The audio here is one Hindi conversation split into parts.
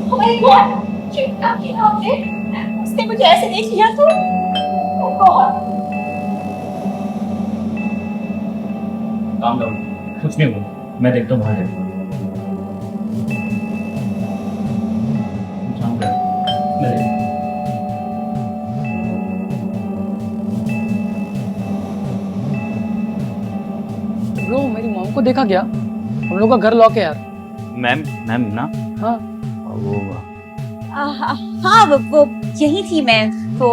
हमारे गॉड क्या किया आपने? उसने मुझे ऐसे देख लिया तो ओह गॉड। काम डाउन, कुछ नहीं हुआ, मैं देखता हूँ बाहर ब्रो मेरी मॉम को देखा क्या? हम लोग का घर लॉक है यार। मैम ना हाँ वो हाँ वो यही थी। मैं वो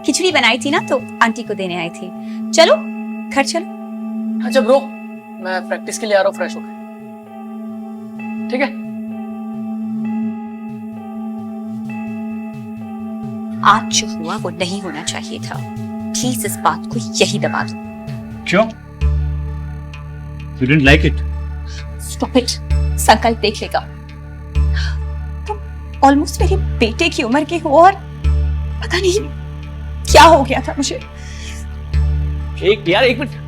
खिचड़ी बनाई थी ना तो आंटी को देने आई थी। चलो घर चलो। अच्छा ब्रो मैं प्रैक्टिस के लिए आ रहा हूँ फ्रेश होकर, ठीक है? आज जो हुआ वो नहीं होना चाहिए था। प्लीज इस बात को यही दबा दो। क्यों? You didn't like it? Stop it. संकल्प देख लेगा। तुम ऑलमोस्ट मेरे बेटे की उम्र के हो और पता नहीं क्या हो गया था मुझे। एक minute.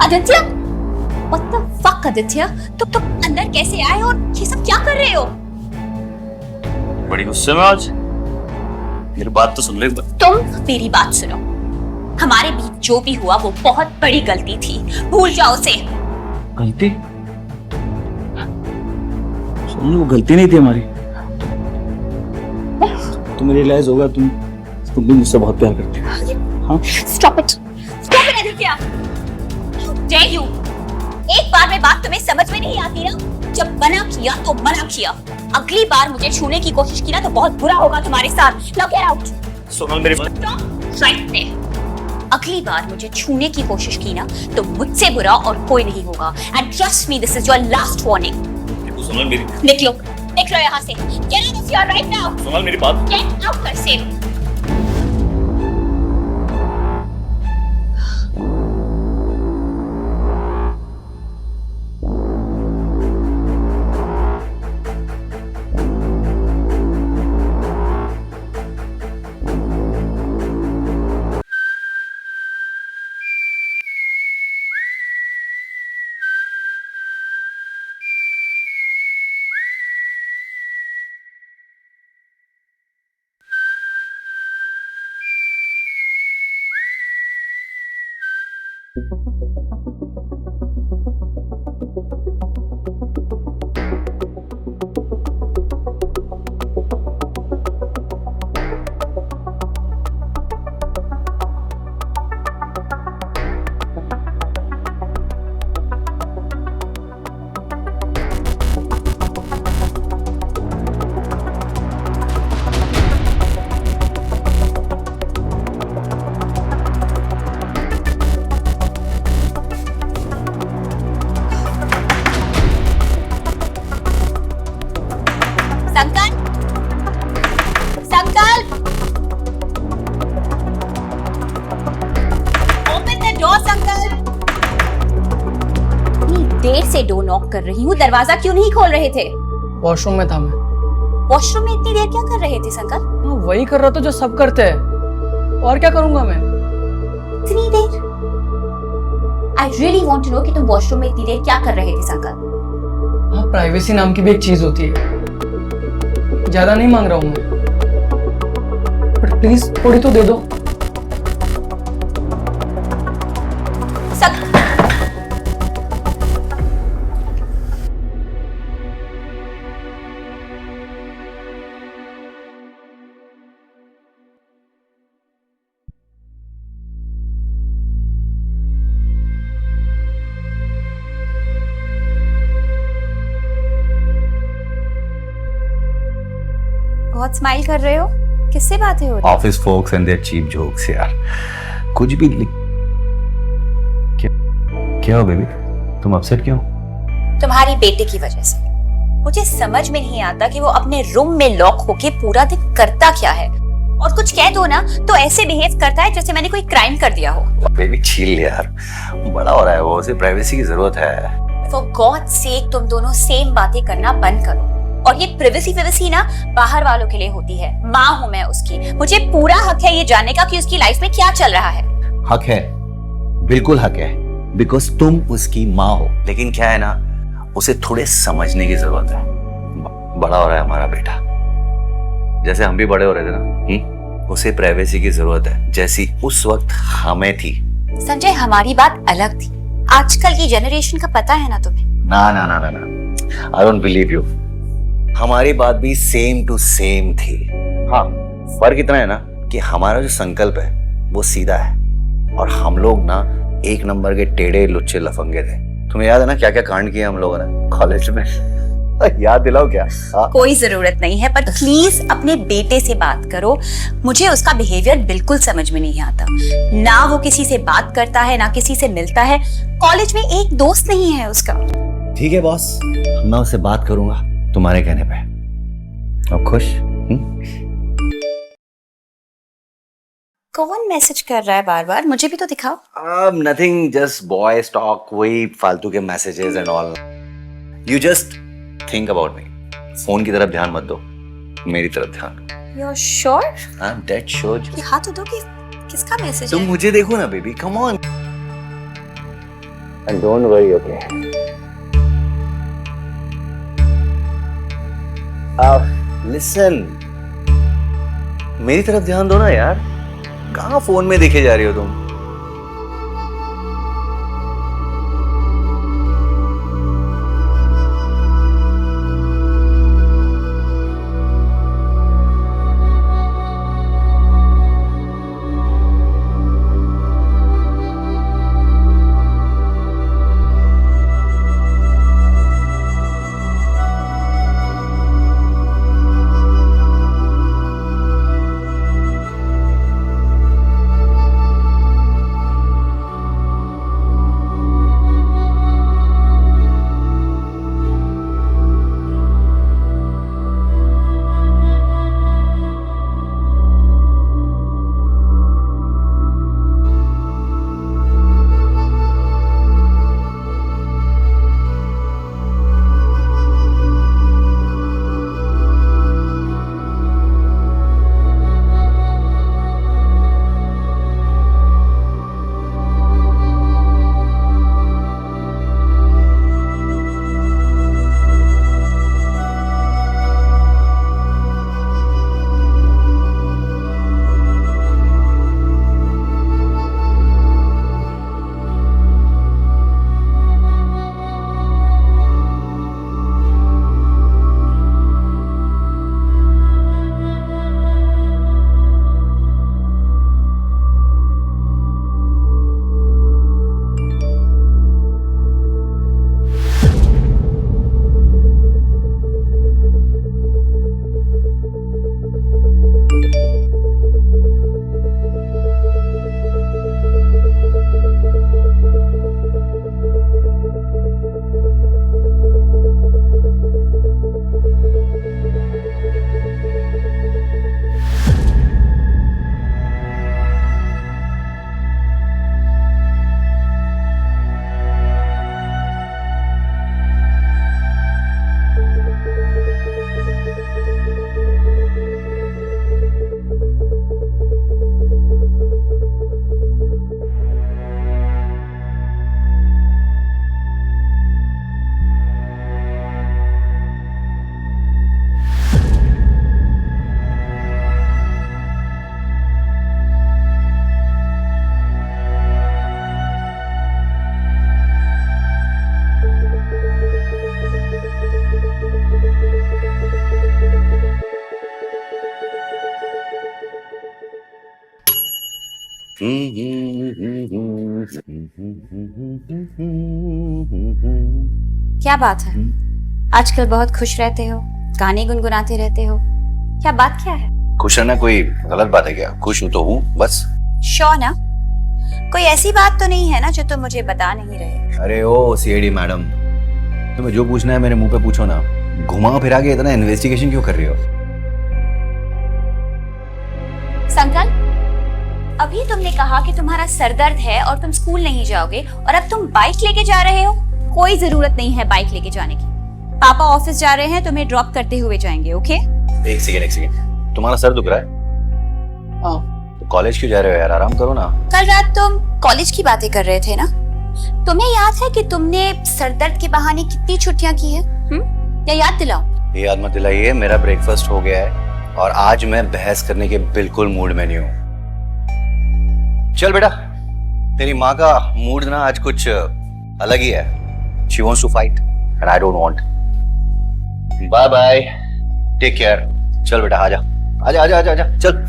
Aditya, What the fuck Aditya? तुम अंदर कैसे आए और ये सब क्या कर रहे हो? बड़ी गुस्से में आज। मेरी बात तो सुन ले एक बार। तुम मेरी बात सुनो। हमारे बीच जो भी हुआ वो बहुत बड़ी गलती थी, भूल जाओ उसे। गलती? सुन वो गलती नहीं थी हमारी। तुम्हें रियलाइज होगा तुम भी मुझसे बहुत प्यार करती हो। हाँ? Stop it Aditya. How dare you? एक बार में बात तुम्हें समझ में नहीं आती ना? जब मना किया तो मना किया। अगली बार मुझे छूने की कोशिश की ना तो बहुत बुरा होगा तुम्हारे साथ। Now get out. सोनल मेरी बात। Stop right there. अगली बार मुझे छूने की कोशिश की ना तो मुझसे बुरा और कोई नहीं होगा। And trust me, this is your last warning. Sonal मेरी। निकलो यहाँ से। Get out of here right now. Sonal मेरी बात। Get out कर से। देर से डोर नॉक कर रही हूँ, दरवाजा क्यों नहीं खोल रहे थे? वॉशरूम में था मैं। वॉशरूम में इतनी देर क्या कर रहे थे संकल? वही कर रहा था जो सब करते हैं, और क्या करूंगा मैं? इतनी देर? I really want to know कि तुम वॉशरूम में इतनी देर क्या कर रहे थे संकल? हाँ, प्राइवेसी नाम की भी एक चीज होती है। ज्यादा नहीं मांग रहा हूँ मैं, बट प्लीज थोड़ी तो दे दो। बहुत स्माइल कर रहे हो, किससे बातें हो रही? Office folks and their cheap jokes यार। कुछ भी क्या हो बेबी, तुम अपसेट क्यों? तुम्हारी बेटे की वजह से। मुझे समझ में नहीं आता कि वो अपने रूम में लॉक होके पूरा दिन करता क्या है, और कुछ कह दो ना तो ऐसे बिहेव करता है जैसे मैंने कोई क्राइम कर दिया हो। बेबी चिल यार, बड़ा हो रहा है वो, उसे प्राइवेसी की जरूरत है। For God's sake, तुम दोनों सेम बातें करना बंद करो। और ये प्रिवेसी ना बाहर वालों के लिए होती है। माँ हूँ मैं उसकी, मुझे पूरा हक है ये जानने का कि उसकी लाइफ में क्या चल रहा है। हक है, बिल्कुल हक है, बिकॉज तुम उसकी माँ हो। लेकिन क्या है ना, उसे थोड़े समझने की जरूरत है। बड़ा हो रहा है हमारा बेटा, जैसे हम भी बड़े हो रहे थे ना। उसे प्राइवेसी की जरूरत है, जैसी उस वक्त हमें थी। संजय, हमारी बात अलग थी। आजकल की जनरेशन का पता है ना तुम्हें। ना ना ना ना ना, आई डोंट बिलीव यू। हमारी बात भी सेम टू सेम थी। हाँ, फर्क इतना है ना कि हमारा जो संकल्प है वो सीधा है, और हम लोग ना एक नंबर के टेढ़े लुच्चे लफंगे थे। तुम्हें याद है ना क्या क्या कांड किया हम लोगों ने कॉलेज में? याद दिलाओ क्या? कोई जरूरत नहीं है, पर प्लीज अपने बेटे से बात करो। मुझे उसका बिहेवियर बिल्कुल समझ में नहीं आता। ना वो किसी से बात करता है, ना किसी से मिलता है। कॉलेज में एक दोस्त नहीं है उसका। ठीक है बॉस, मैं उससे बात करूंगा तुम्हारे कहने पे। अब खुश? कौन मैसेज कर रहा है बार बार? मुझे भी तो दिखाओ। नथिंग, जस्ट बॉयज टॉक, वही फालतू के messages and all. You just think about me. Phone की तरफ ध्यान मत दो, मेरी तरफ ध्यान दो। You're sure? I am dead sure. ये हाथ दो कि किसका मैसेज तुम है? मुझे देखो ना baby, come on. And don't worry, okay? Listen, मेरी तरफ ध्यान दो ना यार। कहाँ फोन में देखे जा रही हो तुम? क्या बात है? आजकल बहुत खुश रहते हो, गाने गुनगुनाते रहते हो। क्या बात क्या है? खुश रहना कोई गलत बात है क्या? खुश हूं तो हूं बस। श्योर ना? कोई ऐसी बात तो नहीं है ना जो तुम मुझे बता नहीं रहे? अरे ओ सीआईडी मैडम, तुम्हें जो पूछना है मेरे मुंह पे पूछो ना। घुमा फिरा के इतना इन्वेस्टिगेशन क्यों कर रही हो? संकल्प, अभी तुमने कहा कि तुम्हारा सर दर्द है और तुम स्कूल नहीं जाओगे, और अब तुम बाइक लेके जा रहे हो। कोई जरूरत नहीं है बाइक लेके जाने की। पापा ऑफिस जा रहे हैं, तुम्हें ड्रॉप करते हुए जाएंगे। ओके? एक सेकेंड, तुम्हारा सर दुख रहा है? हाँ। तो कॉलेज क्यों जा रहे हो यार? आराम करो ना। कल रात तुम कॉलेज की बातें कर रहे थे ना? तुम्हें याद है कि तुमने सर दर्द के बहाने कितनी छुट्टियां की है? या याद दिलाओ? ये याद मत दिलाइए, मेरा ब्रेकफास्ट हो गया है और आज मैं बहस करने के बिल्कुल मूड में नहीं हूँ। चल बेटा, तेरी माँ का मूड ना आज कुछ अलग ही है। She wants to fight and I don't want. Bye bye. Take care. चल बेटा, आजा आजा आजा आजा आजा चल।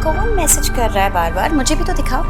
कौन मैसेज कर रहा है बार बार? मुझे भी तो दिखाओ।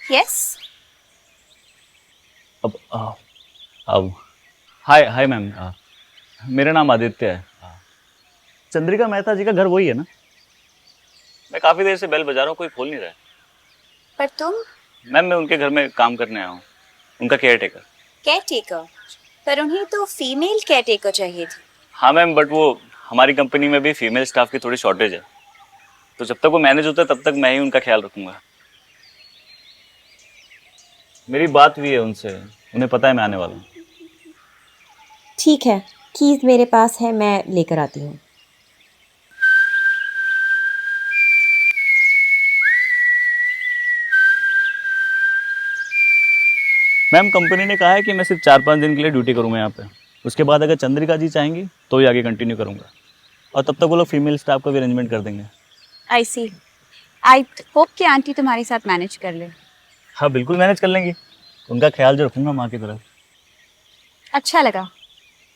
यस। अब हाय हाय मैम, मेरा नाम आदित्य है। चंद्रिका मेहता जी का घर वही है ना? मैं काफ़ी देर से बेल बजा रहा हूँ, कोई खोल नहीं रहा है। पर तुम? मैम मैं उनके घर में काम करने आया हूँ, उनका केयर टेकर। Care taker? पर उन्हें तो फीमेल केयर टेकर चाहिए थी। हाँ मैम, बट वो हमारी कंपनी में भी फीमेल स्टाफ की थोड़ी शॉर्टेज है, तो जब तक वो मैनेज होता है तब तक मैं ही उनका ख्याल रखूंगा। मेरी बात हुई है उनसे, उन्हें पता है मैं आने वाला हूँ। ठीक है, कीज मेरे पास है, मैं लेकर आती हूँ। मैम कंपनी ने कहा है कि मैं सिर्फ 4-5 दिन के लिए ड्यूटी करूँगा यहाँ पे। उसके बाद अगर चंद्रिका जी चाहेंगी तो ही आगे कंटिन्यू करूँगा, और तब तक वो लोग फीमेल स्टाफ का भी अरेंजमेंट कर देंगे। आई सी। आई होप कि आंटी तुम्हारे साथ मैनेज कर ले। हाँ बिल्कुल मैनेज कर लेंगी, उनका ख्याल जो रखूँगा माँ की तरफ। अच्छा लगा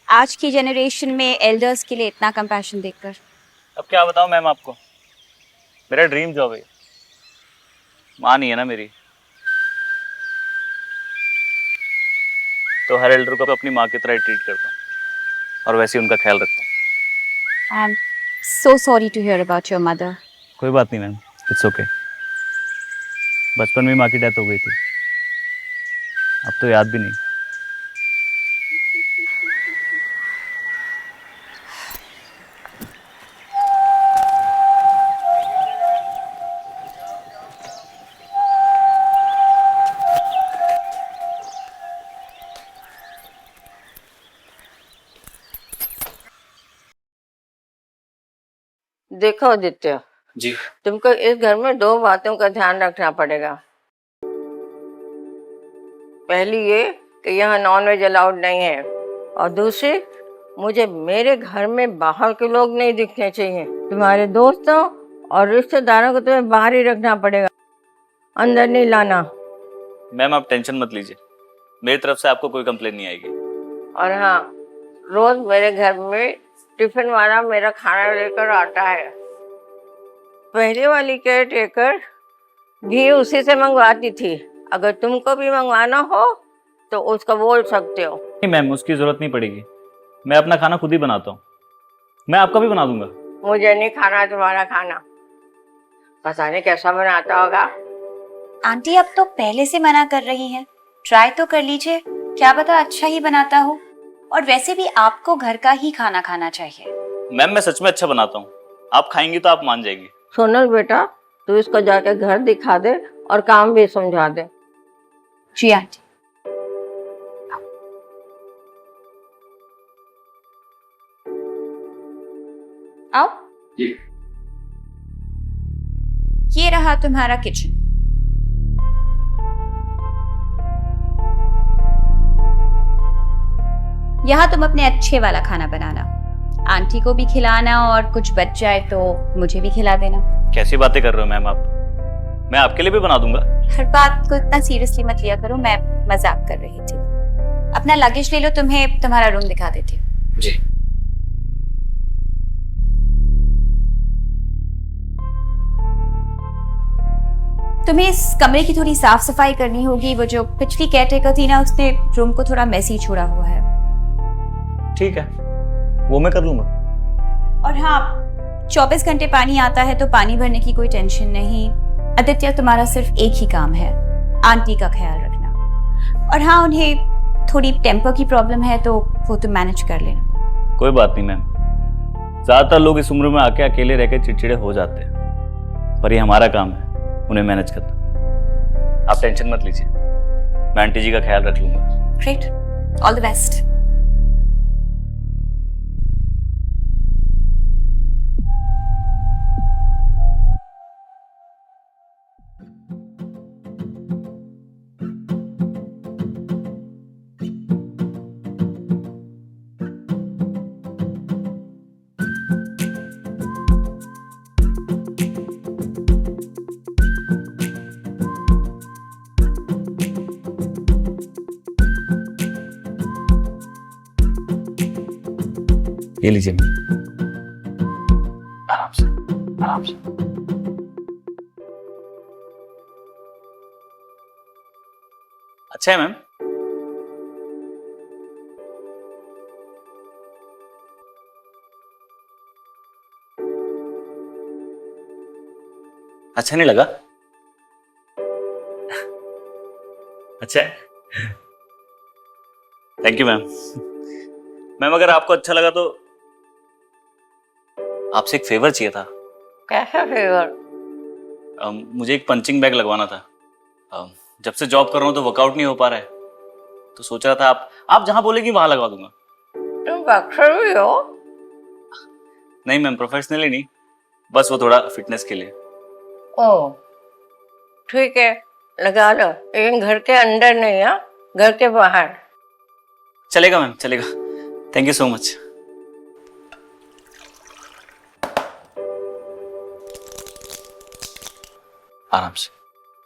आज की जनरेशन में एल्डर्स के लिए इतना कंपैशन देखकर। अब क्या बताऊँ मैम आपको, मेरा ड्रीम जॉब है। माँ नहीं है ना मेरी। तो हर एल्डर को अपनी माँ की तरह ट्रीट करता हूँ और वैसे ही उनका ख्याल रखता हूँ। I am so sorry to hear about your mother. कोई बात नहीं मैम, इट्स ओके। बचपन में माँ की डेथ हो गई थी, अब तो याद भी नहीं। देखो आदित्य, जी तुमको इस घर में दो बातों का ध्यान रखना पड़ेगा। पहली ये कि यहाँ नॉनवेज अलाउड नहीं है, और दूसरी, मुझे मेरे घर में बाहर के लोग नहीं दिखने चाहिए। तुम्हारे दोस्तों और रिश्तेदारों को तुम्हें बाहर ही रखना पड़ेगा, अंदर नहीं लाना। मैम आप टेंशन मत लीजिए, मेरी तरफ से आपको कोई कंप्लेन नहीं आएगी। और हाँ, रोज मेरे घर में टिफिन वाला मेरा खाना लेकर आता है। पहले वाली केयर टेकर घी उसी से मंगवाती थी, अगर तुमको भी मंगवाना हो तो उसको बोल सकते हो। नहीं मैम, उसकी जरूरत नहीं पड़ेगी, मैं अपना खाना खुद ही बनाता हूँ। मैं आपका भी बना दूंगा। मुझे नहीं खाना तुम्हारा खाना, पता नहीं कैसा बनाता होगा। आंटी अब तो पहले से मना कर रही हैं, ट्राई तो कर लीजिए, क्या पता अच्छा ही बनाता हो। और वैसे भी आपको घर का ही खाना खाना चाहिए। मैम मैं सच में अच्छा बनाता हूँ, आप खाएंगी तो आप मान जाएंगी। सोनल बेटा, तू इसको जाके घर दिखा दे और काम भी समझा दे। जी आंटी। आओ। ये रहा तुम्हारा किचन। यहाँ तुम अपने अच्छे वाला खाना बनाना, आंटी को भी खिलाना, और कुछ बच जाए तो मुझे भी खिला देना। कैसी बातें कर रहे हो मैम आप, मैं आपके लिए भी बना दूंगा। हर बात को इतना सीरियसली मत लिया करो, मैं मजाक कर रही थी। अपना लगेज ले लो, तुम्हें तुम्हारा रूम दिखा देती हूँ। जी। तुम्हें इस कमरे की थोड़ी साफ सफाई करनी होगी, वो जो पिछली केयरटेकर थी ना, उसने रूम को थोड़ा मेसी छोड़ा हुआ है। ठीक है, वो मैं कर लूंगा। और हाँ, 24 घंटे पानी आता है तो पानी भरने की कोई टेंशन नहीं। आदित्य, तुम्हारा सिर्फ एक ही काम है, आंटी का ख्याल रखना। और हाँ, उन्हें थोड़ी टेम्पर की प्रॉब्लम है तो वो तुम मैनेज कर लेना। कोई बात नहीं मैम, ज्यादातर लोग इस उम्र में आके अकेले रह के चिड़चिड़े हो जाते हैं, पर ये हमारा काम है उन्हें मैनेज करना। आप टेंशन मत लीजिए, मैं आंटी जी का ख्याल रख लूंगा। Great, all the best. ये लीजिए मैम, आराम से आराम से। अच्छा है मैम। अच्छा नहीं लगा? अच्छा है, थैंक यू मैम। मैम अगर आपको अच्छा लगा तो आपसे एक फेवर चाहिए था। कैसा फेवर? मुझे एक पंचिंग बैग लगवाना था। जब से जॉब कर रहा हूँ तो वर्कआउट नहीं हो पा रहा है, तो सोच रहा था आप जहां बोलेगी वहां लगवा दूंगा। तुम बॉक्सर भी हो? नहीं मैम, प्रोफेशनली नहीं, बस वो थोड़ा फिटनेस के लिए। ओह ठीक है, लगा लो, लेकिन घर के अंदर नहीं, हाँ, घर के बाहर। चलेगा मैम, चलेगा। Thank you so much. आराम से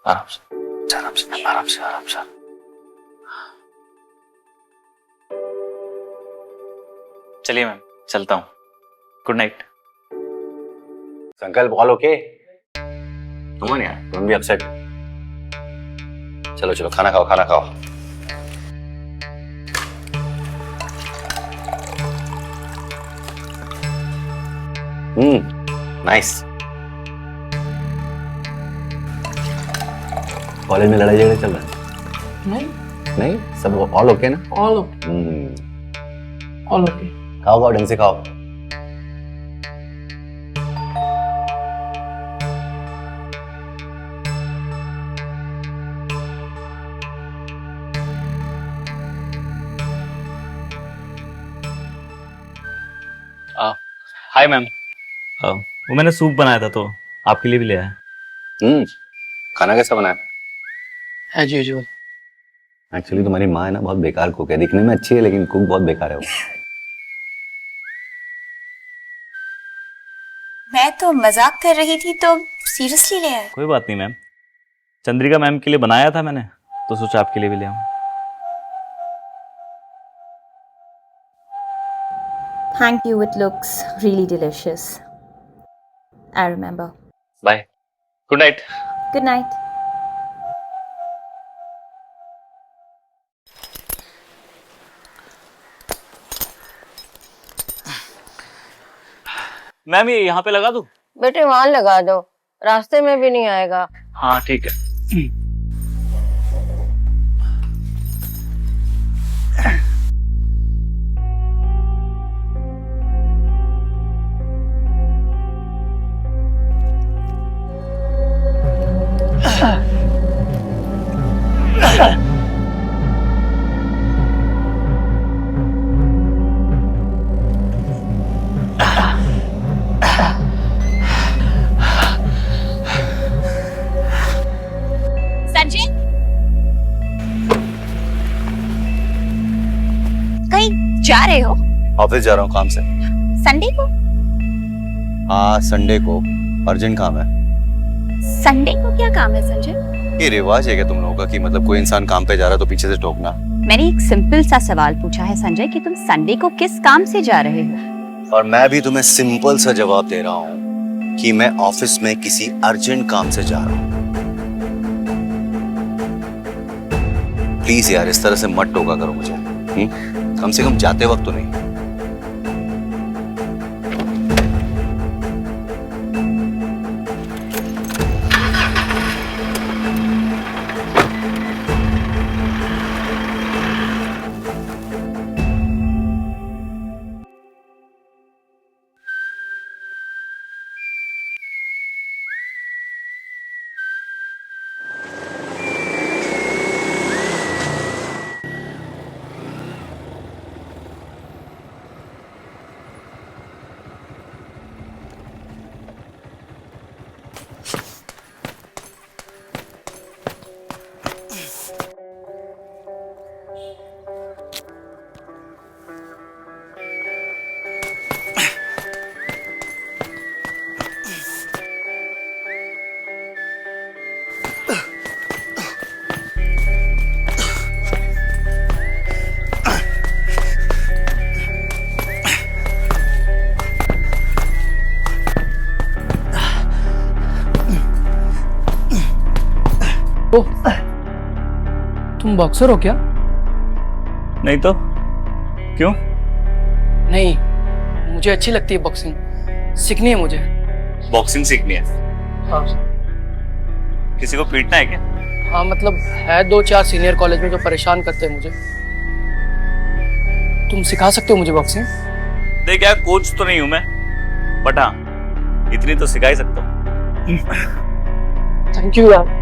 आराम से आराम से आराम से आराम से। चलिए मैम, चलता हूँ। Good night. संकल्प ऑल ओके? तुम यार, तुम भी अपसेट। चलो चलो, खाना खाओ खाना खाओ। नाइस। कॉलेज में लड़ाई झगड़े चल रहा है? नहीं, नहीं, सब ऑल ओके ना? ऑल हम्म, ऑल ओके। खाओ खाओ, ढंग से खाओ। Hi ma'am. वो मैंने सूप बनाया था तो आपके लिए भी ले आया। खाना कैसा बना है? As usual. एक्चुअली तुम्हारी माँ है ना, बहुत बेकार कुक है। दिखने में अच्छी है लेकिन कुक बहुत बेकार है वो। मैं तो मजाक कर रही थी तो सीरियसली ले आए। कोई बात नहीं मैम, चंद्रिका मैम के लिए बनाया था मैंने तो सोचा आपके लिए भी ले आऊं। Thank you, it looks really delicious. I remember. Bye, good night. Good night. Ma'am ये यहाँ पे लगा दूं? बेटे वहां लगा दो, रास्ते में भी नहीं आएगा। हाँ ठीक है। संजय, कहीं जा रहे हो? ऑफिस जा रहा हूँ काम से। संडे को? हाँ, संडे को अर्जेंट काम है। संडे को क्या काम है संजय? ये रिवाज है क्या तुम लोगों का कि मतलब कोई इंसान काम पे जा रहा है तो पीछे से टोकना? मैंने एक सिंपल सा सवाल पूछा है संजय कि तुम संडे को किस काम से जा रहे हो? और मैं भी तुम्हें सिंपल सा जवाब दे रहा हूँ कि मैं ऑफिस में किसी अर्जेंट काम से जा रहा हूँ। प्लीज यार इस तरह से मत टोका करो मुझे। कम से कम जाते वक्त तो नहीं। ओह, तुम बॉक्सर हो क्या? नहीं तो क्यों? नहीं, मुझे अच्छी लगती है बॉक्सिंग, सीखनी है मुझे। बॉक्सिंग सीखनी है? हाँ। किसी को पीटना है क्या? हाँ मतलब है 2-4 सीनियर कॉलेज में जो परेशान करते हैं मुझे। तुम सिखा सकते हो मुझे बॉक्सिंग? देख यार, कोच तो नहीं हूं मैं, बट हाँ इतनी तो सिखा ही सकता हूँ। थैंक यू यार।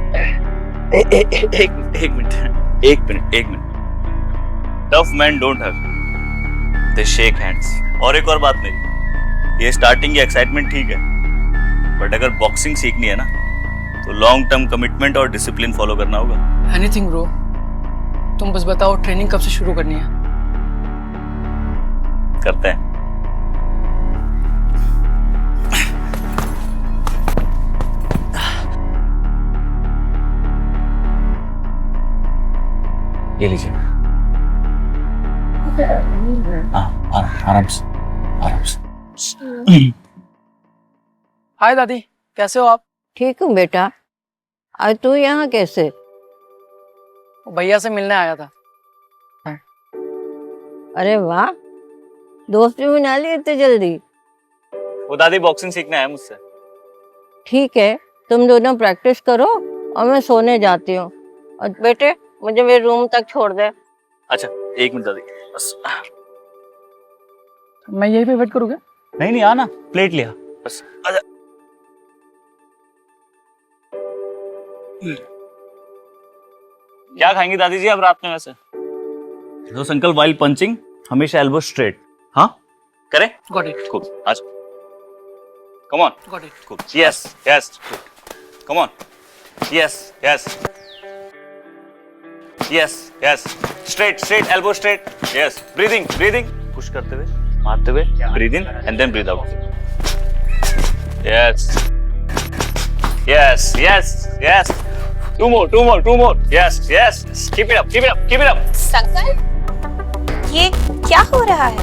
एक minute. Tough man don't hug, they shake hands. और एक और बात मेरी, ये स्टार्टिंग की एक्साइटमेंट ठीक है, बट अगर बॉक्सिंग सीखनी है ना तो लॉन्ग टर्म कमिटमेंट और डिसिप्लिन फॉलो करना होगा। एनीथिंग ब्रो, तुम बस बताओ ट्रेनिंग कब से शुरू करनी है? करते हैं। ये लीजिए। आराम से। हाय दादी, कैसे हो आप? ठीक हूँ बेटा। आज तू यहाँ कैसे? भैया से मिलने आया था। अरे वाह, दोस्त भी बना ली इतनी जल्दी। वो दादी बॉक्सिंग सीखना है मुझसे। ठीक है, तुम दोनों प्रैक्टिस करो और मैं सोने जाती हूँ। और बेटे मुझे मेरे रूम तक छोड़ दे। अच्छा 1 मिनट दादी बस। मैं यहीं पे वेट करूँगा। नहीं नहीं आना, प्लेट लिया बस। आजा। क्या खाएंगी दादी जी आप रात में वैसे? दोस्त अंकल वाइल पंचिंग हमेशा एल्बो स्ट्रेट। हाँ करें? Got it. Cool. आज come on. Got it. Cool. Yes, yes. Come on. Yes, yes. Yes, yes. Straight, straight, elbow straight. Yes. Breathing, breathing. Push करते हुए, मारते हुए. Breathe in and then breathe out. Yes. Yes, yes, yes. Two more, two more, two more. Yes, yes. Keep it up, keep it up, keep it up. संकल्प, ये क्या हो रहा है?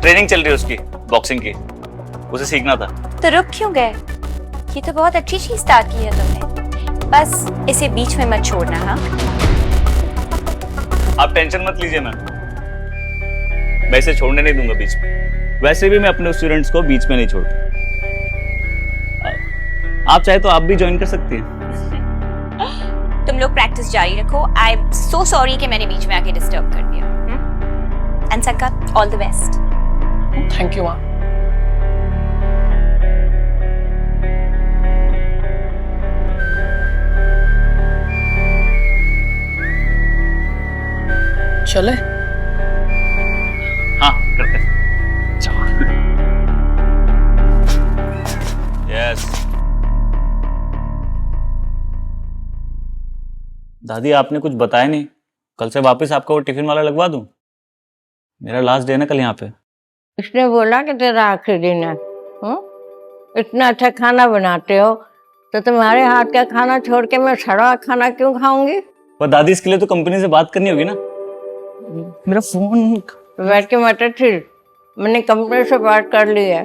ट्रेनिंग चल रही है उसकी बॉक्सिंग की, उसे सीखना था। तो रुक क्यों गए? ये तो बहुत अच्छी चीज स्टार्ट की है तुमने। बस इसे बीच में मत छोड़ना। हाँ आप टेंशन मत लीजिए मैम, मैं इसे छोड़ने नहीं दूंगा बीच में। वैसे भी मैं अपने स्टूडेंट्स को बीच में नहीं छोड़ता। आप चाहे तो आप भी ज्वाइन कर सकती हैं। तुम लोग प्रैक्टिस जारी रखो। आई एम सो सॉरी कि मैंने बीच में आके डिस्टर्ब कर दिया। एंड संकल्प, all the best. Thank you माँ। चले? हाँ करते हैं। यस दादी आपने कुछ बताया नहीं, कल से वापस आपका वो टिफिन वाला लगवा दूं? मेरा लास्ट डे है ना कल यहाँ पे। इसने बोला कि तेरा आखिरी दिन है। इतना अच्छा खाना बनाते हो तो तुम्हारे हाथ का खाना छोड़ के मैं सड़ा खाना क्यों खाऊंगी? पर दादी इसके लिए तो कंपनी से बात करनी होगी ना। मेरा फोन बैठ के मटर थी, मैंने कंपनी से बात कर ली है।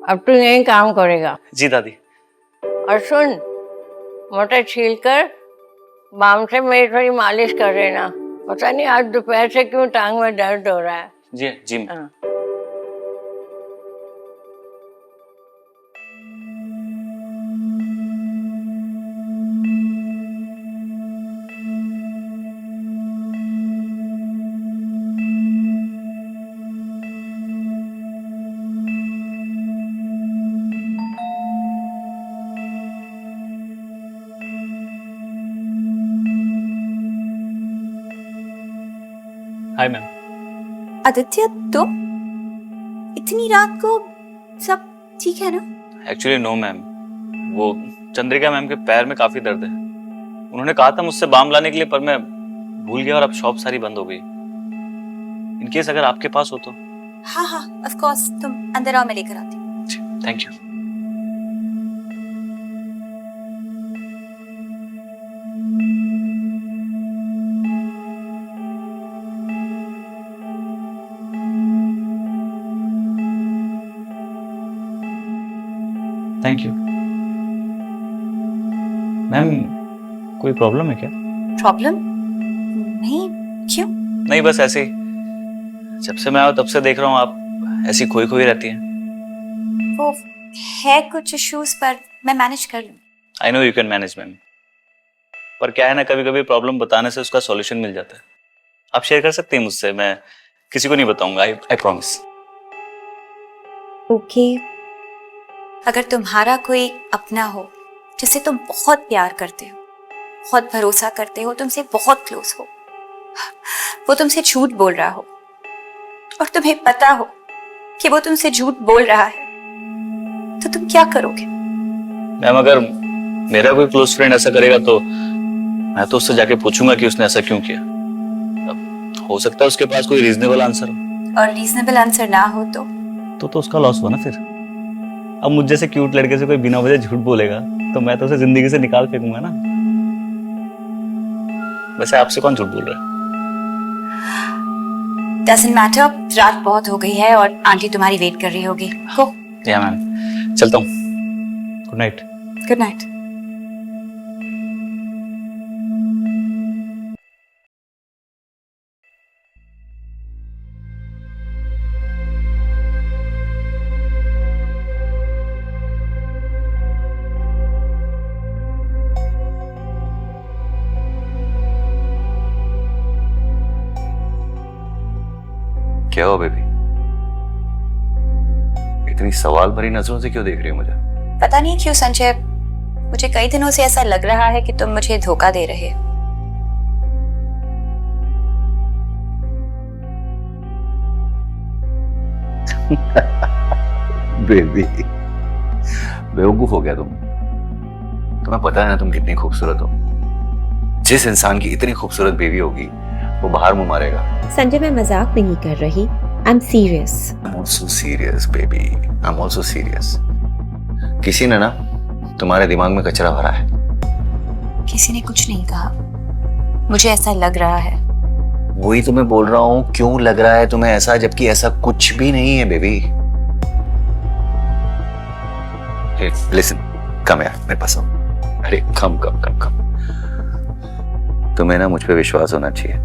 अब तू यही काम करेगा। जी दादी। और सुन, मटर छील कर बाम से मेरी थोड़ी मालिश कर देना। पता नहीं आज दोपहर से क्यों टांग में दर्द हो रहा है। जी जी हाँ। Hi ma'am. आदित्य, तुम इतनी रात को? सब ठीक है ना? एक्चुअली नो मैम, वो चंद्रिका मैम के पैर में काफी दर्द है। उन्होंने कहा था मुझसे बाम लाने के लिए, पर मैं भूल गया और अब शॉप सारी बंद हो गई। इन केस अगर आपके पास हो तो। हाँ हाँ ऑफ कोर्स, तुम अंदर आओ, मैं लेकर आती हूँ। Thank you. Thank you ma'am. कोई प्रॉब्लम है क्या? प्रॉब्लम? नहीं, क्यों? नहीं बस ऐसे ही, जब से मैं आया तब से देख रहा हूँ आप ऐसी खोई खोई रहती हैं। वो है कुछ इश्यूज, पर मैं मैनेज कर लूँ। आई know you can manage ma'am, पर क्या है ना, कभी कभी प्रॉब्लम बताने से उसका सॉल्यूशन मिल जाता है। आप शेयर कर सकते हैं मुझसे, मैं किसी को नहीं बताऊंगा। I promise. ओके, अगर तुम्हारा कोई अपना हो जिसे तुम बहुत प्यार करते हो, बहुत भरोसा करते हो, तुमसे बहुत क्लोज हो, वो तुमसे झूठ बोल रहा हो और तुम्हें पता हो कि वो तुमसे झूठ बोल रहा है, तो तुम क्या करोगे? मैम अगर मेरा कोई क्लोज फ्रेंड ऐसा करेगा तो मैं तो उससे जाके पूछूंगा कि उसने ऐसा क्यों किया। अब हो सकता है उसके पास कोई रीजनेबल आंसर हो। और रीजनेबल आंसर ना हो तो उसका लॉस हुआ ना फिर। अब मुझ जैसे क्यूट लड़के से कोई बिना वजह झूठ बोलेगा तो मैं तो उसे जिंदगी से निकाल फेंकूंगा ना। वैसे आपसे कौन झूठ बोल रहा है? डजंट मैटर, रात बहुत हो गई है और आंटी तुम्हारी वेट कर रही होगी। गो। या मैम, चलता हूँ। Good night. Good night. क्या हुआ बेबी? इतनी सवाल भरी नजरों से क्यों देख रही हो मुझे? पता नहीं क्यों संजय, मुझे कई दिनों से ऐसा लग रहा है कि तुम मुझे धोखा दे रहे हो। बेबी, बेवकूफ हो गया तुम। तुम्हें पता है ना तुम कितनी खूबसूरत हो। जिस इंसान की इतनी खूबसूरत बेबी होगी वो बाहर मुंह मारेगा। संजय, मैं मजाक नहीं कर रही, I am serious. I'm also serious, baby. I'm also serious. किसी ने ना तुम्हारे दिमाग में कचरा भरा है। किसी ने कुछ नहीं कहा, मुझे ऐसा लग रहा है। वही तो मैं बोल रहा हूँ, क्यों लग रहा है तुम्हें ऐसा, जबकि ऐसा कुछ भी नहीं है baby. Hey, listen, come here, मेरे पास आओ। अरे कम। तुम्हें ना मुझ पे विश्वास होना चाहिए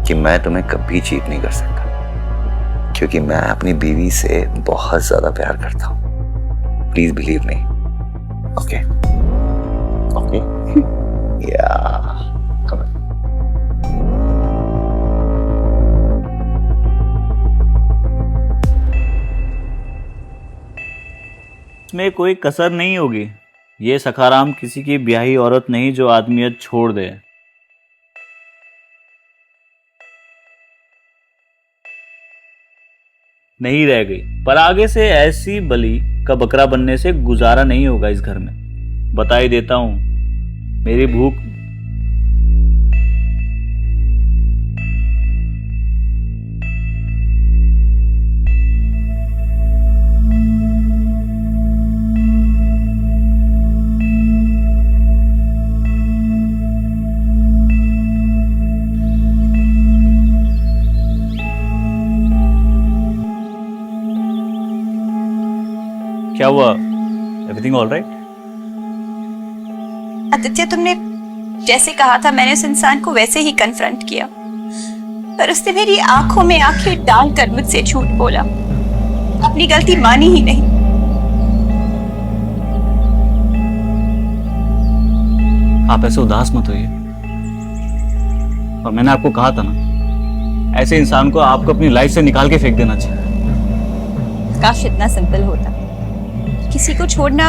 कि मैं तुम्हें कभी चीट नहीं कर सकता, क्योंकि मैं अपनी बीवी से बहुत ज्यादा प्यार करता हूँ। Please believe me. ओके या कम ऑन। इसमें कोई कसर नहीं होगी। ये सखाराम किसी की ब्याही औरत नहीं जो आदमियत छोड़ दे। नहीं रह गई, पर आगे से ऐसी बलि का बकरा बनने से गुजारा नहीं होगा इस घर में। बता ही देता हूं, मेरी भूख क्या हुआ? Everything all right? आदित्य, तुमने जैसे कहा था मैंने उस इंसान को वैसे ही कन्फ्रंट किया, पर उसने मेरी आंखों में आंखें डालकर मुझसे झूठ बोला, अपनी गलती मानी ही नहीं। आप ऐसे उदास मत होइए। और मैंने आपको कहा था ना, ऐसे इंसान को आपको अपनी लाइफ से निकाल के फेंक देना चाहिए। काश इतना सिंपल होता। किसी को छोड़ना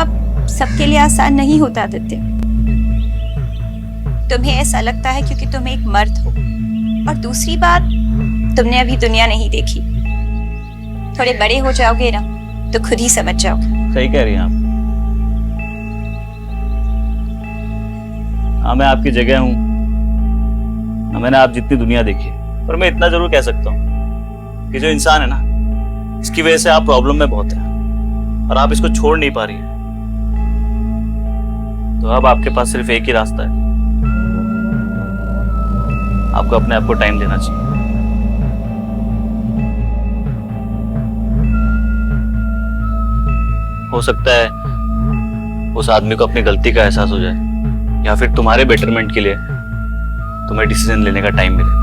सबके लिए आसान नहीं होता आदित्य। तुम्हें ऐसा लगता है क्योंकि तुम एक मर्द हो, और दूसरी बात, तुमने अभी दुनिया नहीं देखी। थोड़े बड़े हो जाओगे ना तो खुद ही समझ जाओगे। सही कह रही हैं आप। हाँ, मैं आपकी जगह हूं। हाँ, मैंने आप जितनी दुनिया देखी है, पर मैं इतना जरूर कह सकता हूँ कि जो इंसान है ना, इसकी वजह से आप प्रॉब्लम में बहुत है और आप इसको छोड़ नहीं पा रही है। तो अब आपके पास सिर्फ एक ही रास्ता है, आपको अपने आप को टाइम देना चाहिए। हो सकता है उस आदमी को अपनी गलती का एहसास हो जाए, या फिर तुम्हारे बेटरमेंट के लिए तुम्हें डिसीजन लेने का टाइम मिले।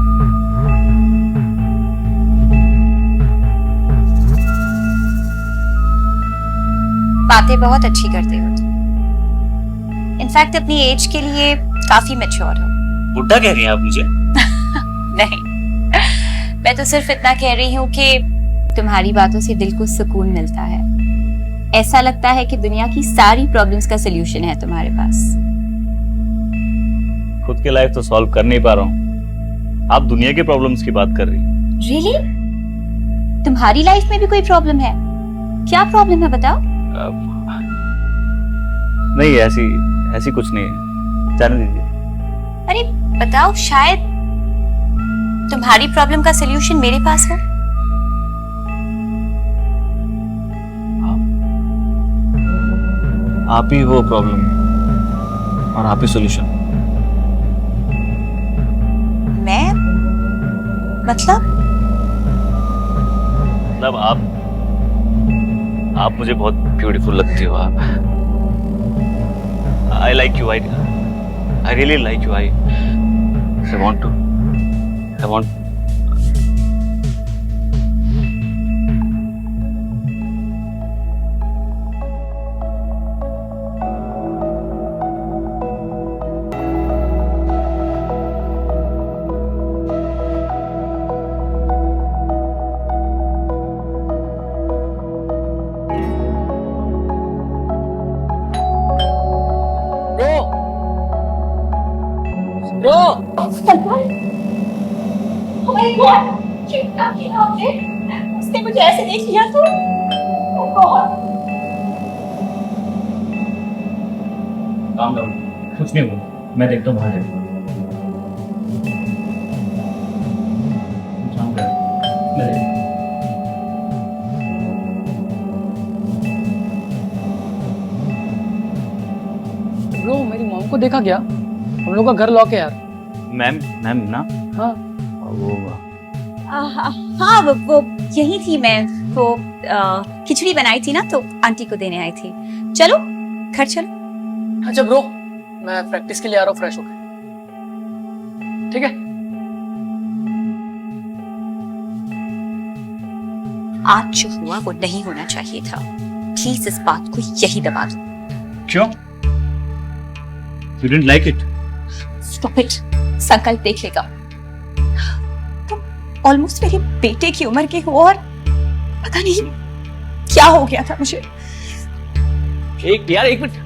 बातें बहुत अच्छी करते हो तुम। इनफैक्ट अपनी एज के लिए काफी मैच्योर हो। बुढ़ा कह रही हैं आप मुझे? नहीं, मैं तो सिर्फ इतना कह रही हूँ कि तुम्हारी बातों से दिल को सुकून मिलता है। ऐसा लगता है कि दुनिया की सारी प्रॉब्लम्स का सलूशन है तुम्हारे पास। खुद की लाइफ तो सॉल्व कर नहीं पा रहा हूँ, आप दुनिया के प्रॉब्लम्स की बात कर रही हैं। रियली? तुम्हारी लाइफ में भी कोई प्रॉब्लम है? क्या प्रॉब्लम है बताओ? नहीं, ऐसी कुछ नहीं है, जाने दीजिए। अरे बताओ, शायद तुम्हारी प्रॉब्लम का सलूशन मेरे पास हो। आप ही वो प्रॉब्लम और आप ही सॉल्यूशन। मैं? मतलब आप मुझे बहुत ब्यूटीफुल लगती हो। आप I like you. I really like you. I want bro उसने मुझे ऐसे देख लिया तो काम डाउन, कुछ नहीं हुआ, मैं देखता हूँ बाहर ब्रो मेरी मॉम को देखा क्या? हम लोग का घर लॉक है यार। मैम मैम ना हाँ वो हाँ वो यही थी। मैं वो खिचड़ी बनाई थी ना तो आंटी को देने आई थी। चलो घर चलो। अच्छा ब्रो मैं प्रैक्टिस के लिए आ रहा हूँ फ्रेश होकर, ठीक है? आज जो हुआ वो नहीं होना चाहिए था। प्लीज इस बात को यही दबा दो। क्यों? You didn't like it? Stop it. संकल्प देख लेगा। तुम ऑलमोस्ट मेरे बेटे की उम्र के हो और पता नहीं क्या हो गया था मुझे। एक minute.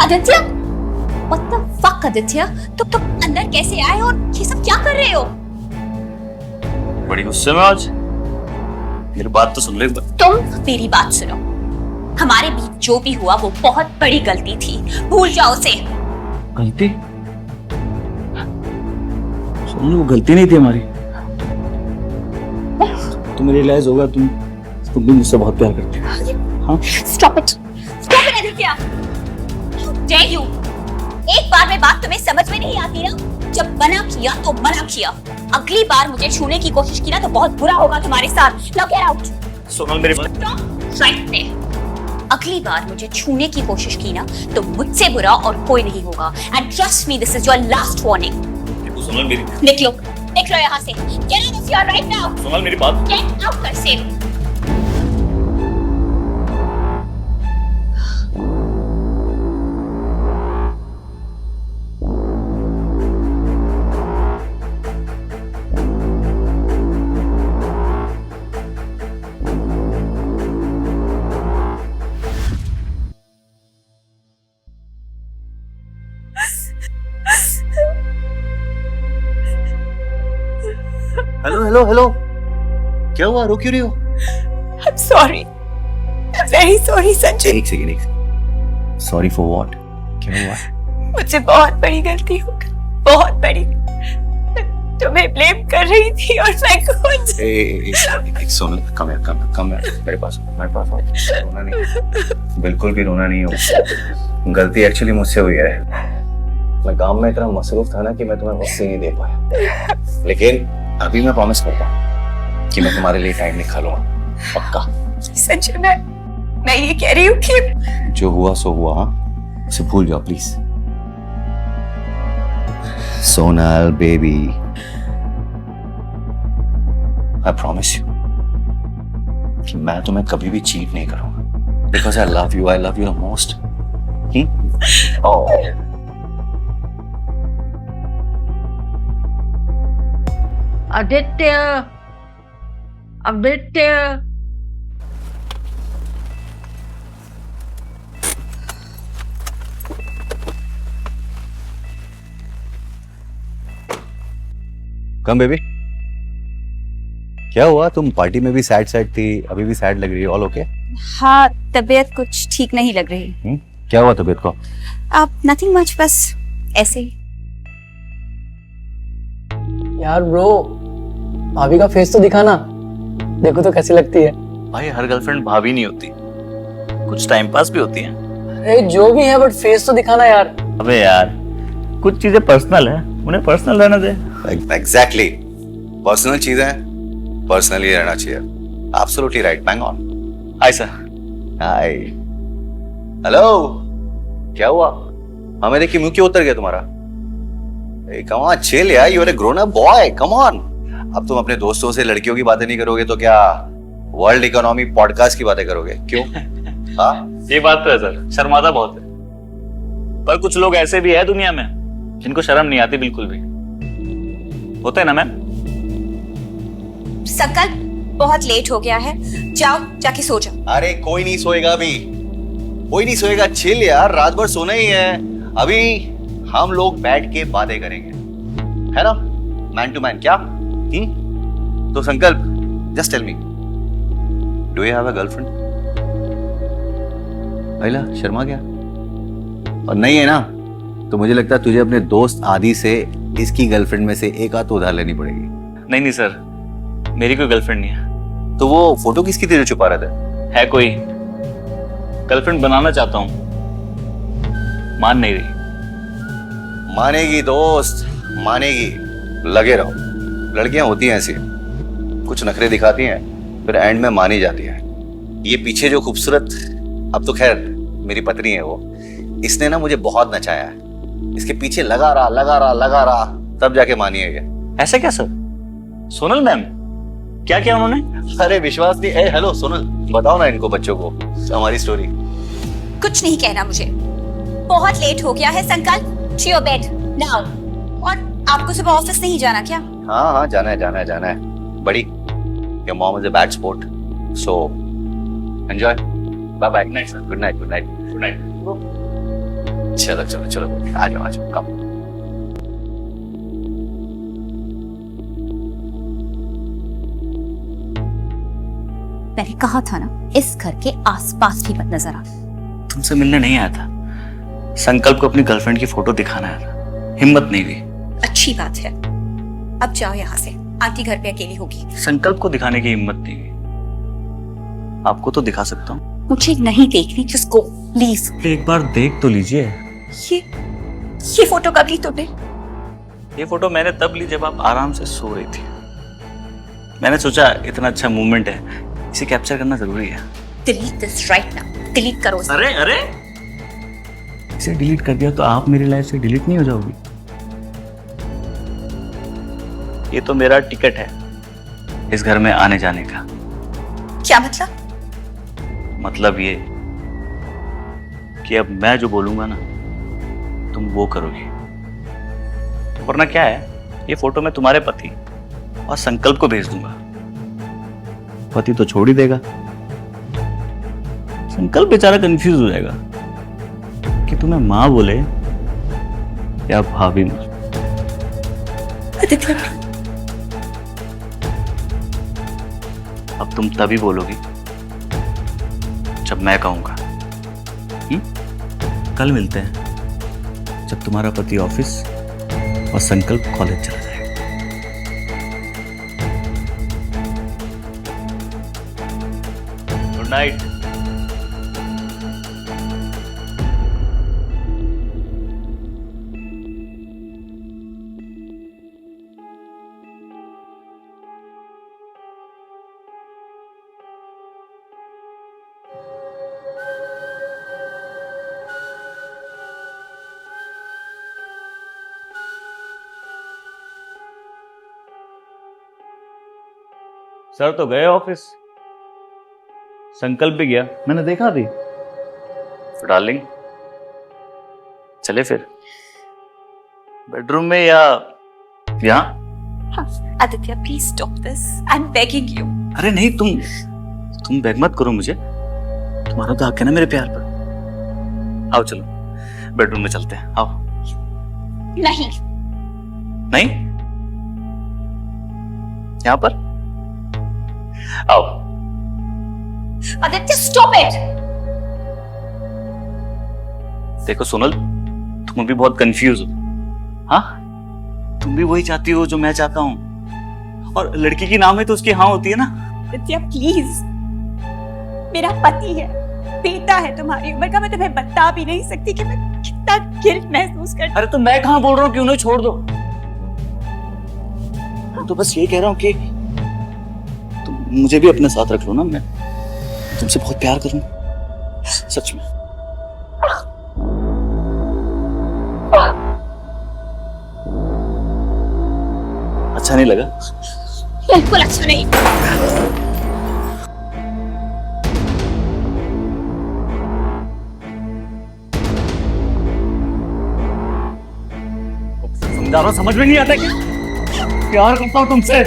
Aditya, What the fuck Aditya? तुम अंदर कैसे आए और ये सब क्या कर रहे हो? बड़ी गुस्से में आज। मेरी बात तो सुन लो एक बार। तुम मेरी बात सुनो। हमारे बीच जो भी हुआ वो बहुत बड़ी गलती थी। भूल जाओ उसे। गलती? सुन लो, वो गलती नहीं थी हमारी। तुम्हें रियलाइज होगा तुम भी मुझसे बहुत प्यार करती हो। हाँ? Stop it Aditya. Dare you? एक बार में बात तुम्हें समझ में नहीं आती ना? जब मना किया तो मना किया। अगली बार मुझे छूने की कोशिश की ना तो बहुत बुरा होगा तुम्हारे साथ। Now get out. सोनल मेरी बात। Stop right there. अगली बार मुझे छूने की कोशिश की ना तो मुझसे बुरा और कोई नहीं होगा। And trust me, this is your last warning. Sonal मेरी। निकलो यहाँ से। Get out of here right now. Sonal मेरी बात। Get out कर से। हेलो हेलो हेलो, क्या हुआ? रो क्यों रही हो? I'm sorry. I'm very sorry Sanjay. एक सेकंड। Sorry for what? क्या हुआ? मुझसे बहुत बड़ी गलती हो गई, बहुत बड़ी। तुम्हें ब्लेम कर रही थी और मैं खुद। एक सोनल, कम हियर, मेरे पास आओ। रोना नहीं, बिल्कुल भी रोना नहीं हो। गलती एक्चुअली मुझसे हुई है। मैं काम में इतना मसरूफ था ना कि मैं तुम्हें वक्त नहीं दे पाया, लेकिन अभी मैं प्रॉमिस करता हूँ कि मैं तुम्हारे लिए टाइम निकालूंगा, पक्का। संजय मैं ये कह रही हूँ कि जो हुआ सो हुआ, हाँ? उसे भूल जाओ please. Sonal baby, I promise you कि मैं तुम्हें कभी भी चीट नहीं करूंगा, because I love you the most. Aditya, Aditya, come baby, क्या हुआ? तुम पार्टी में भी सैड थी, अभी भी सैड लग रही है। All okay? हाँ, तबीयत कुछ ठीक नहीं लग रही। क्या हुआ तबीयत को? अब नथिंग मच, बस ऐसे ही। यार ब्रो, भाभी का फेस तो दिखाना, देखो तो कैसी लगती है। भाई हर गर्लफ्रेंड भाभी नहीं होती, कुछ टाइम पास भी होती हैं। अरे जो भी है, बट फेस तो दिखाना यार। अबे यार, कुछ चीजें पर्सनल है, उन्हें पर्सनल रहने दे। एग्जैक्टली, पर्सनल चीजें पर्सनली रहना चाहिए। Absolutely right, bang on. Hi sir. Hi, hello, क्या हुआ? हमें देख के मुंह क्यों उतर गया तुम्हारा? कम ऑन, चिल यार, you are a grown up boy, come on. अब तुम अपने दोस्तों से लड़कियों की बातें नहीं करोगे तो क्या वर्ल्ड इकोनॉमी पॉडकास्ट की बातें करोगे? क्यों? हाँ, ये बात तो है सर, शर्माता बहुत है, पर कुछ लोग ऐसे भी है दुनिया में जिनको शर्म नहीं आती बिल्कुल भी। होते है ना मैम? संकल्प, बहुत लेट हो गया है, जाओ जाके सो जाओ। अरे कोई नहीं सोएगा अभी, कोई नहीं सोएगा, चिल यार, रात भर सोना ही है। अभी हम लोग बैठ के बातें करेंगे, है ना, मैन टू मैन। क्या? तो Sankalp, just tell me, do you have a girlfriend? पहला शर्मा गया, और नहीं है ना तो मुझे लगता है तुझे अपने दोस्त आदि से इसकी गर्लफ्रेंड में से एक आध तो उधार लेनी पड़ेगी। नहीं नहीं सर, मेरी कोई गर्लफ्रेंड नहीं है। तो वो फोटो किसकी तेरे छुपा रहा था? है कोई, गर्लफ्रेंड बनाना चाहता हूँ, मान नहीं रही। मानेगी दोस्त, मानेगी, लगे रहो। लड़कियां होती हैं ऐसी, कुछ नखरे दिखाती हैं, फिर एंड में मानी जाती है। ये पीछे जो खूबसूरत, अब तो खैर मेरी पत्नी है वो, इसने ना मुझे बहुत नचाया है, इसके पीछे लगा रहा, तब जाके मानी है ये। ऐसा क्या सर? सोनल मैम, क्या किया उन्होंने? अरे विश्वास नहीं। ए हेलो सोनल, बताओ ना इनको बच्चों को हमारी स्टोरी। कुछ नहीं कहना मुझे, बहुत लेट हो गया है। संकल्प, to your bed now। और आपको सुबह ऑफिस नहीं जाना क्या? हाँ, जाना है बड़ी। Your mom is a bad sport, so enjoy. Bye bye, good night. चलो, आ जाओ, कम। मैंने कहा था ना, इस घर के आसपास भी मत नजर आ। तुमसे मिलने नहीं आया था, संकल्प को अपनी गर्लफ्रेंड की फोटो दिखाना आया था, हिम्मत नहीं हुई। अच्छी बात है, अब जाओ यहाँ से, आंटी घर पे अकेली होगी। संकल्प को दिखाने की हिम्मत नहीं हुई, आपको तो दिखा सकता हूँ। मुझे नहीं देखनी, जस्ट गो प्लीज। एक बार देख तो लीजिए। ये फोटो कब ली तुमने? ये फोटो मैंने तब ली जब आप आराम से सो रही थी। मैंने सोचा इतना अच्छा मूवमेंट है, इसे कैप्चर करना जरूरी है। Delete this right now, delete करो इसे। अरे इसे डिलीट कर दिया तो आप मेरी लाइफ से डिलीट नहीं हो जाओगी। ये तो मेरा टिकट है इस घर में आने जाने का। क्या मतलब? मतलब ये कि अब मैं जो बोलूंगा ना, तुम वो करोगी, वरना क्या है, ये फोटो मैं तुम्हारे पति और संकल्प को भेज दूंगा। पति तो छोड़ ही देगा, संकल्प बेचारा कंफ्यूज हो जाएगा कि तुम्हें माँ बोले या भाभी बोले। आदित्य, अब तुम तभी बोलोगी जब मैं कहूंगा। कल मिलते हैं जब तुम्हारा पति ऑफिस और संकल्प कॉलेज चला जाएगा। Good night. सर तो गए ऑफिस, संकल्प भी गया, मैंने देखा भी। तो डार्लिंग चले फिर बेडरूम में या यहाँ? Aditya please stop this, I am begging you. अरे नहीं, तुम बेग मत करो मुझे, तुम्हारा तो हक है ना मेरे प्यार पर। आओ चलो बेडरूम में चलते हैं, आओ। नहीं नहीं, यहाँ पर आओ। Aditya, stop it. देखो सोनल, तुम भी बहुत कंफ्यूज हो। हाँ, तुम भी वही चाहती हो जो मैं चाहता हूँ, और लड़की की नाम है तो उसकी हाँ होती है ना। आदित्य प्लीज, मेरा पति है, बेटा है तुम्हारी उम्र का, मैं तुम्हें बता भी नहीं सकती कि मैं कितना गिल्ट महसूस करती। अरे तो मैं कहाँ बोल रहा हूँ कि उन्हें छोड़ दो। तो बस ये कह रहा हूँ कि तुम मुझे भी अपने साथ रख लो ना, मैं तुमसे बहुत प्यार करूँ, सच में। अच्छा नहीं लगा? बिल्कुल अच्छा नहीं। समझा रहा हूं, समझ में नहीं आता क्या? प्यार करता हूं तुमसे,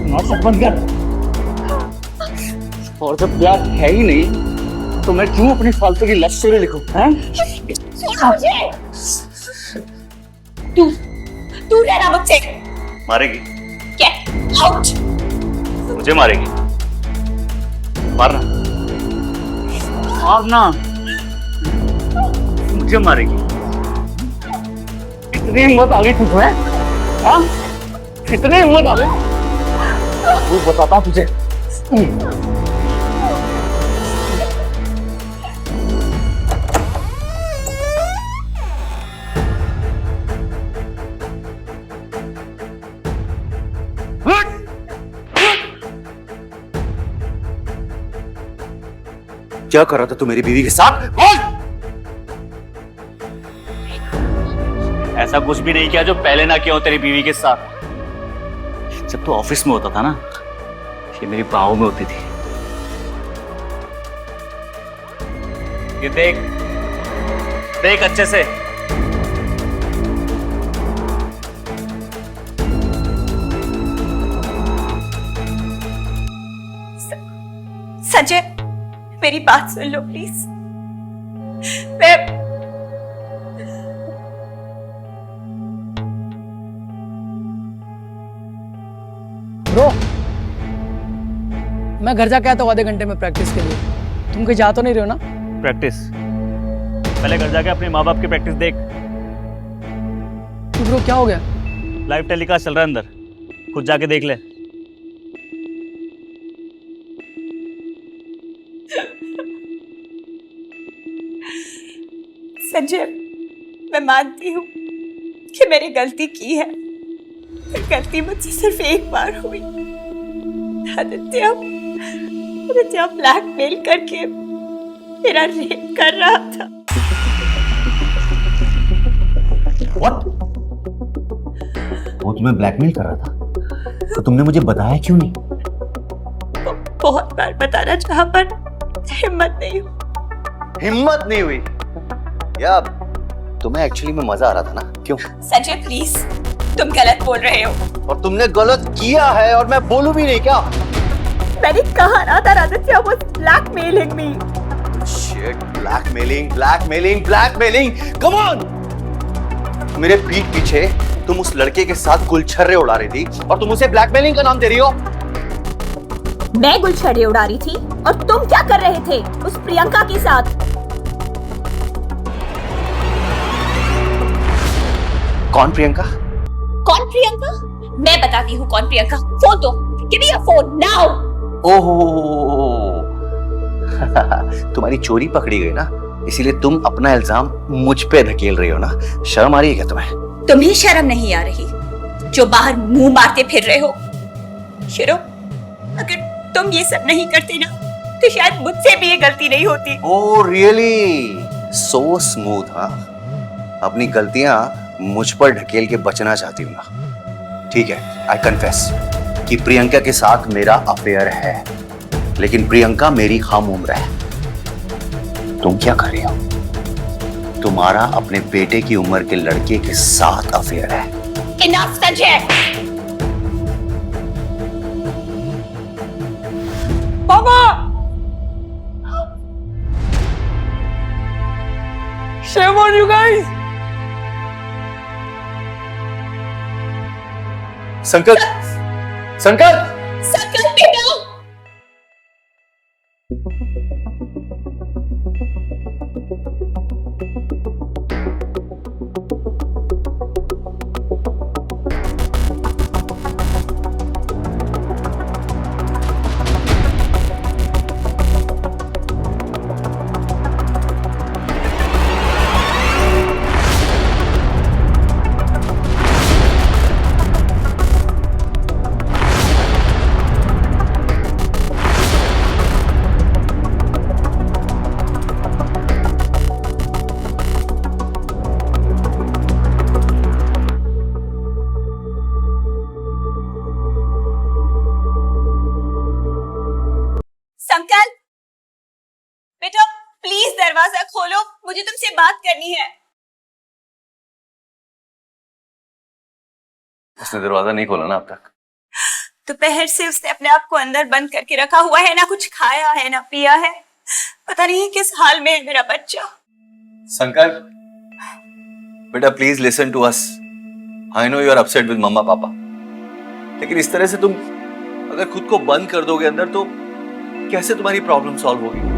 नाटक बंद कर। और जब प्यार है ही नहीं तो मैं क्यों अपनी फालतू की लव स्टोरी लिखूं? हैं? छोड़ो मुझे। दूर रहना मुझसे। मारेगी? Get out. मुझे मारेगी? मारना, मारना, मुझे मारेगी? इतनी हिम्मत आ गई तुझे? हाँ, इतनी हिम्मत आ गई? वो बताता तुझे। क्या कर रहा था तू मेरी बीवी के साथ? बोल! ऐसा कुछ भी नहीं किया जो पहले ना किया हो तेरी बीवी के साथ। जब तू ऑफिस में होता था ना, ये मेरी बाहों में होती थी। ये देख, देख अच्छे से। संजय, मेरी बात सुन लो प्लीज। ब्रो, मैं घर जाके आता हूँ आधे घंटे में प्रैक्टिस के लिए। तुम कहीं जा तो नहीं रहे हो ना? प्रैक्टिस? पहले घर जाके अपने माँ बाप की प्रैक्टिस देख। क्यों ब्रो, क्या हो गया? लाइव टेलीकास्ट चल रहा है अंदर, खुद जाके देख ले। संजय, मैं मानती हूँ कि मैंने गलती की है, पर गलती मुझसे सिर्फ एक बार हुई। आदित्य ब्लैकमेल करके मेरा रेप कर रहा था। What? वो तुम्हें ब्लैकमेल कर रहा था, तो तुमने मुझे बताया क्यों नहीं? बहुत बार बताना चाहा पर हिम्मत नहीं हुई। हिम्मत नहीं हुई? या तुम्हें एक्चुअली में मजा आ रहा था ना? क्यों? संजय प्लीज, तुम गलत बोल रहे हो। और तुमने गलत किया है और मैं बोलूं भी नहीं क्या? मैंने कहा ना था Aditya was blackmailing me. Shit, blackmailing, come on! मेरे पीठ पीछे तुम उस लड़के के साथ गुलछर्रे उड़ा रही थी और तुम उसे ब्लैकमेलिंग का नाम दे रही हो? मैं गुलछर्रे उड़ा रही थी और तुम क्या कर रहे थे उस प्रियंका के साथ? कौन प्रियंका? कौन प्रियंका? मैं बताती हूँ कौन प्रियंका। फोन दो, give me your phone now. ओहो, तुम्हारी चोरी पकड़ी गई ना, इसीलिए तुम अपना इल्जाम मुझ पे धकेल रही हो ना? शर्म आ रही है क्या तुम्हें? तुम्हें शर्म नहीं आ रही जो बाहर मुंह मारते फिर रहे हो? शिरो, अगर तुम ये सब नहीं करते ना तो शायद मुझसे भी ये गलती नहीं होती। Oh really? So smooth. हाँ, अपनी गलतियां मुझ पर ढकेल के बचना चाहती हूँ ना? ठीक है, आई कन्फेस कि प्रियंका के साथ मेरा अफेयर है, लेकिन प्रियंका मेरी हम उम्र है। तुम क्या कर रही हो? तुम्हारा अपने बेटे की उम्र के लड़के के साथ अफेयर है। इनफ संजय। पापा! Shame on you guys! संकट! संकट! संकल्प बेटा! दरवाजा खोलो, मुझे तुमसे बात करनी है। उसने दरवाजा नहीं खोला ना अब तक। दोपहर से उसने अपने आप को अंदर बंद करके रखा हुआ है, ना कुछ खाया है ना पिया है। पता नहीं किस हाल में है मेरा बच्चा। संकल्प, बेटा please listen to us. I know you are upset with मम्मा पापा, लेकिन इस तरह से तुम अगर खुद को बंद कर दोगे अंदर तो कैसे तुम्हारी प्रॉब्लम सॉल्व होगी?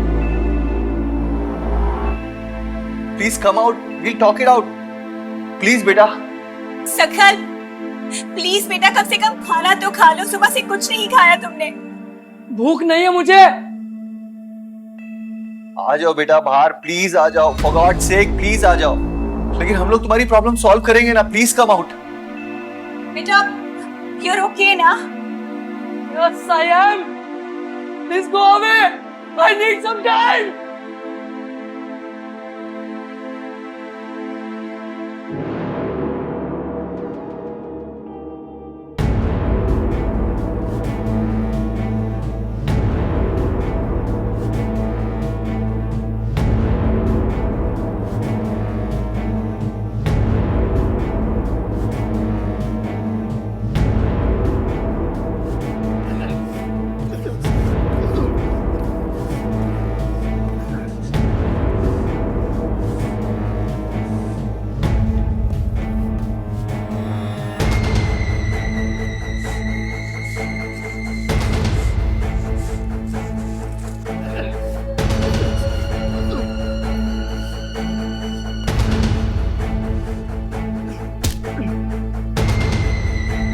Please come out, we'll talk it out. Please बेटा। संकल्प प्लीज बेटा, कम से कम खाना तो खा लो, सुबह से कुछ नहीं खाया तुमने। भूख नहीं है मुझे। आ जाओ बेटा बाहर, प्लीज आ जाओ, फॉर गॉड सेक प्लीज आ जाओ। लेकिन हम लोग तुम्हारी प्रॉब्लम सॉल्व करेंगे ना, प्लीज कम आउट। बेटा you're okay ना? Yes, I am. Please go away. I need some time.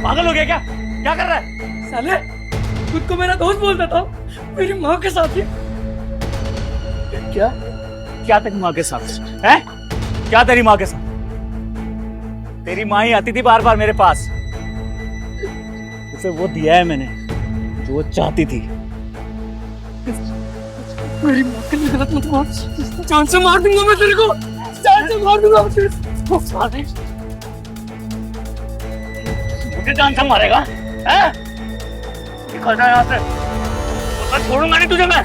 पागल हो गया क्या? क्या कर रहा है? साले खुद को मेरा दोस्त बोलता था, मेरी माँ के साथ ही। क्या? क्या तेरी माँ के साथ है? क्या तेरी माँ के साथ? तेरी माँ ही आती थी बार बार मेरे पास। उसे वो दिया है मैंने जो वो चाहती थी। मेरी माँ के लिए गलत मत बोल, जान से मार दूंगा मैं तेरे को, जान से मार दूंगा मैं तेरे को। मुझे जान से मारेगा? हैं? निकल जा यहाँ से, मैं छोड़ूंगा नहीं तुझे मैं।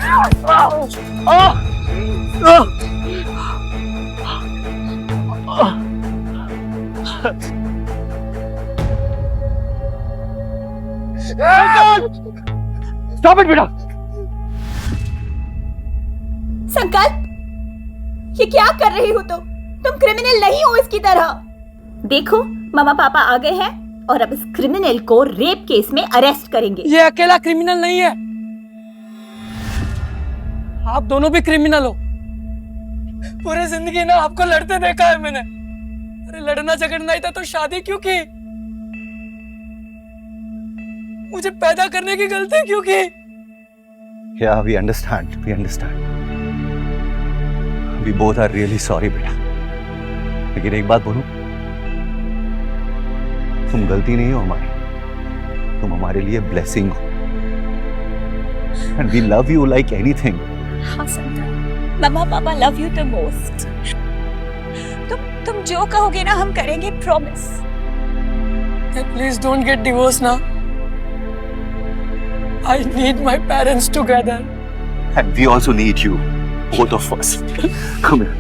Stop it, बेटा। संकल्प ये क्या कर रही हो तुम क्रिमिनल नहीं हो इसकी तरह। देखो मामा पापा आ गए हैं और अब इस क्रिमिनल को रेप केस में अरेस्ट करेंगे। ये अकेला क्रिमिनल नहीं है, आप दोनों भी क्रिमिनल हो। पूरी जिंदगी ना आपको लड़ते देखा है मैंने। अरे लड़ना झगड़ना ही था तो शादी क्यों की? मुझे पैदा करने की गलती क्यों की? Yeah, we understand. We understand. We both are really sorry, बेटा। लेकिन एक बात बोलूं, तुम गलती नहीं हो हमारी, तुम हमारे लिए ब्लेसिंग हो। And we love you like anything. हाँ संकल्प, मामा पापा लव यू द मोस्ट। तुम जो कहोगे ना हम करेंगे, promise. Please don't get divorce ना। I need my parents together. And we also need you, both of us. Come here.